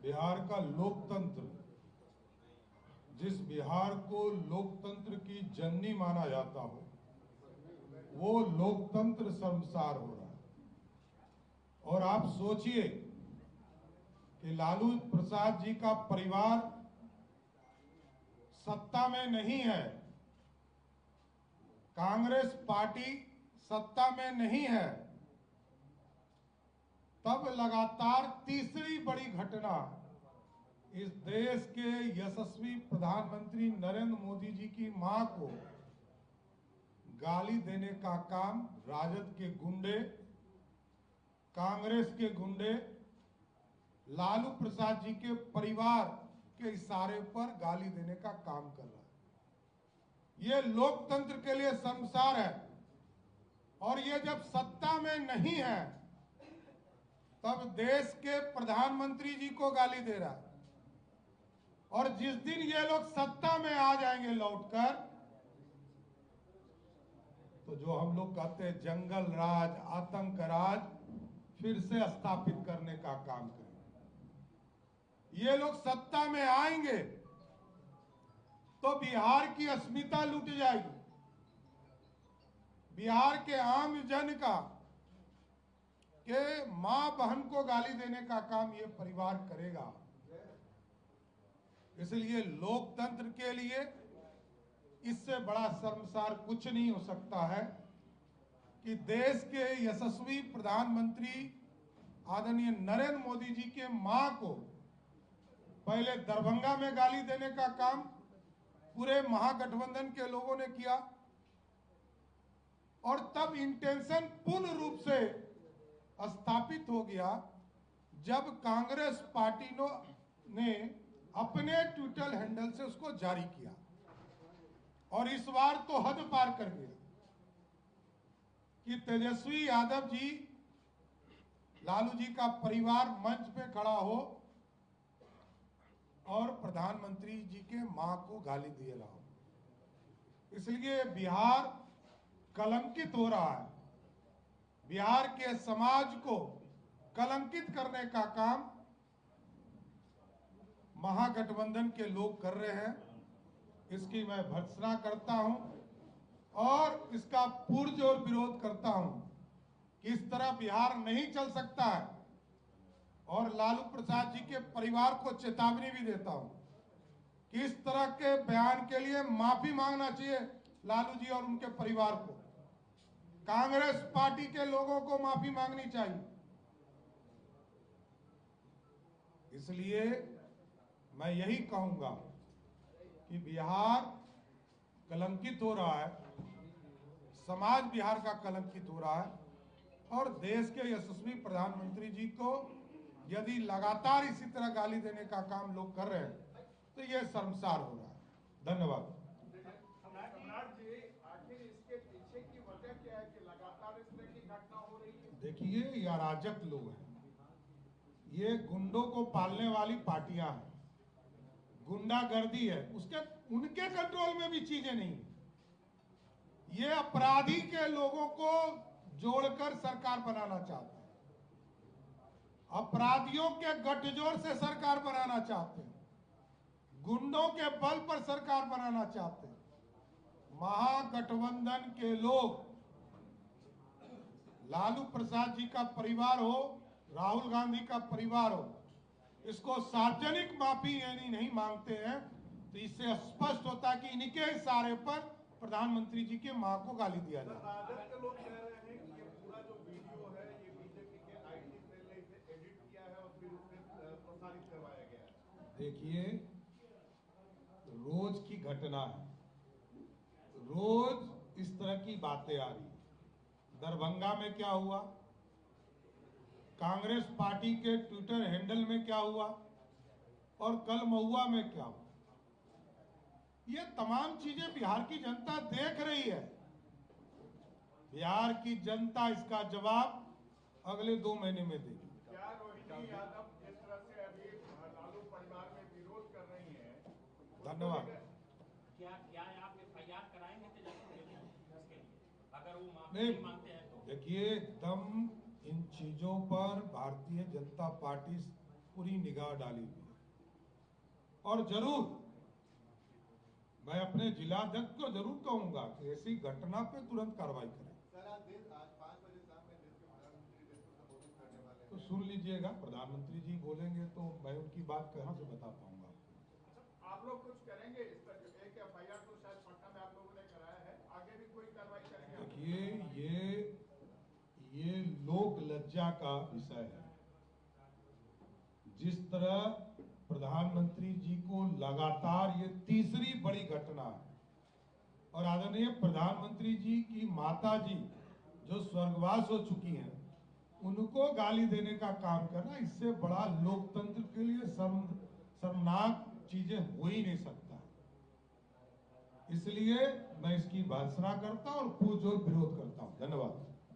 बिहार का लोकतंत्र, जिस बिहार को लोकतंत्र की जननी माना जाता हो, वो लोकतंत्र शर्मसार हो रहा है। और आप सोचिए कि लालू प्रसाद जी का परिवार सत्ता में नहीं है, कांग्रेस पार्टी सत्ता में नहीं है, तब लगातार तीसरी बड़ी घटना इस देश के यशस्वी प्रधानमंत्री नरेंद्र मोदी जी की मां को गाली देने का काम राजद के गुंडे, कांग्रेस के गुंडे, लालू प्रसाद जी के परिवार के इशारे पर गाली देने का काम कर रहा है। ये लोकतंत्र के लिए शर्मसार है। और ये जब सत्ता में नहीं है तब देश के प्रधानमंत्री जी को गाली दे रहा है। और जिस दिन ये लोग सत्ता में आ जाएंगे लौटकर, तो जो हम लोग कहते हैं जंगल राज, आतंक राज फिर से स्थापित करने का काम करेंगे। ये लोग सत्ता में आएंगे तो बिहार की अस्मिता लूट जाएगी। बिहार के आम जन का के मां बहन को गाली देने का काम ये परिवार करेगा। इसलिए लोकतंत्र के लिए इससे बड़ा शर्मसार कुछ नहीं हो सकता है कि देश के यशस्वी प्रधानमंत्री आदरणीय नरेंद्र मोदी जी के मां को पहले दरभंगा में गाली देने का काम पूरे महागठबंधन के लोगों ने किया, और तब इंटेंशन पूर्ण रूप से स्थापित हो गया जब कांग्रेस पार्टी ने अपने ट्विटर हैंडल से उसको जारी किया। और इस बार तो हद पार कर गया कि तेजस्वी यादव जी, लालू जी का परिवार मंच पे खड़ा हो और प्रधानमंत्री जी के मां को गाली दिए रहा हो। इसलिए बिहार कलंकित हो रहा है। बिहार के समाज को कलंकित करने का काम महागठबंधन के लोग कर रहे हैं। इसकी मैं भर्त्सना करता हूं और इसका पुरजोर विरोध करता हूं कि इस तरह बिहार नहीं चल सकता है। और लालू प्रसाद जी के परिवार को चेतावनी भी देता हूं कि इस तरह के बयान के लिए माफी मांगना चाहिए लालू जी और उनके परिवार को। कांग्रेस पार्टी के लोगों को माफी मांगनी चाहिए। इसलिए मैं यही कहूंगा कि बिहार कलंकित हो रहा है, समाज बिहार का कलंकित हो रहा है, और देश के यशस्वी प्रधानमंत्री जी को यदि लगातार इसी तरह गाली देने का काम लोग कर रहे हैं तो ये शर्मसार हो रहा है। धन्यवाद। आखिर इसके पीछे की वजह क्या है कि लगातार इस तरह की घटना हो रही है? देखिए, ये अराजक लोग हैं, ये गुंडों को पालने वाली पार्टियां हैं, गुंडागर्दी है, उनके कंट्रोल में भी चीजें नहीं है। ये अपराधी के लोगों को जोड़कर सरकार बनाना चाहते हैं, अपराधियों के गठजोड़ से सरकार बनाना चाहते हैं, गुंडों के बल पर सरकार बनाना चाहते हैं। महागठबंधन के लोग, लालू प्रसाद जी का परिवार हो, राहुल गांधी का परिवार हो, इसको सार्वजनिक माफी यानी नहीं मांगते हैं, तो इससे स्पष्ट होता है कि इनके इशारे पर प्रधानमंत्री जी के मां को गाली दिया जाए। राजद के लोग कह रहे हैं कि ये पूरा जो वीडियो है ये बीजेपी के आईटी सेल ने इसे एडिट किया है और फिर उसे प्रसारित करवाया गया है। देखिए, रोज की घटना है, रोज इस तरह की बातें आ रही है। दरभंगा में क्या हुआ, कांग्रेस पार्टी के ट्विटर हैंडल में क्या हुआ, और कल महुआ में क्या हुआ, ये तमाम चीजें बिहार की जनता देख रही है। बिहार की जनता इसका जवाब अगले 2 महीने में देगी। क्या रोहिणी यादव जिस तरह से अभी लालू परिवार में विरोध कर रही है? धन्यवाद। क्या आप एफआईआर कराएंगे तेजस्वी इसके लिए, अगर वो माफी मांगते हैं तो? देखिए, एकदम इन चीजों पर भारतीय जनता पार्टी पूरी निगाह डाली हुई है। और जरूर मैं अपने जिलाध्यक्ष को जरूर कहूंगा कि ऐसी घटना पे तुरंत कार्रवाई करें। सर आज 5 बजे शाम में देश के प्रधानमंत्री देश को संबोधित करने वाले हैं। तो सुन लीजिएगा, प्रधानमंत्री जी बोलेंगे तो मैं उनकी बात कहां से बता पाऊंगा। आप लोग कुछ करेंगे इस पर? एक एफआईआर तो शायद पटना में आप लोगों ने कराया है, आगे भी कोई कार्रवाई करेंगे? देखिए ये लोक लज्जा का विषय है। जिस तरह प्रधानमंत्री जी को लगातार ये तीसरी बड़ी घटना है, और आदरणीय प्रधानमंत्री जी की माता जी जो स्वर्गवास हो चुकी हैं, उनको गाली देने का काम करना, इससे बड़ा लोकतंत्र के लिए शर्मनाक चीजें हो ही नहीं सकता। इसलिए मैं इसकी भर्त्सना करता हूं और पुरजोर विरोध करता हूं। धन्यवाद।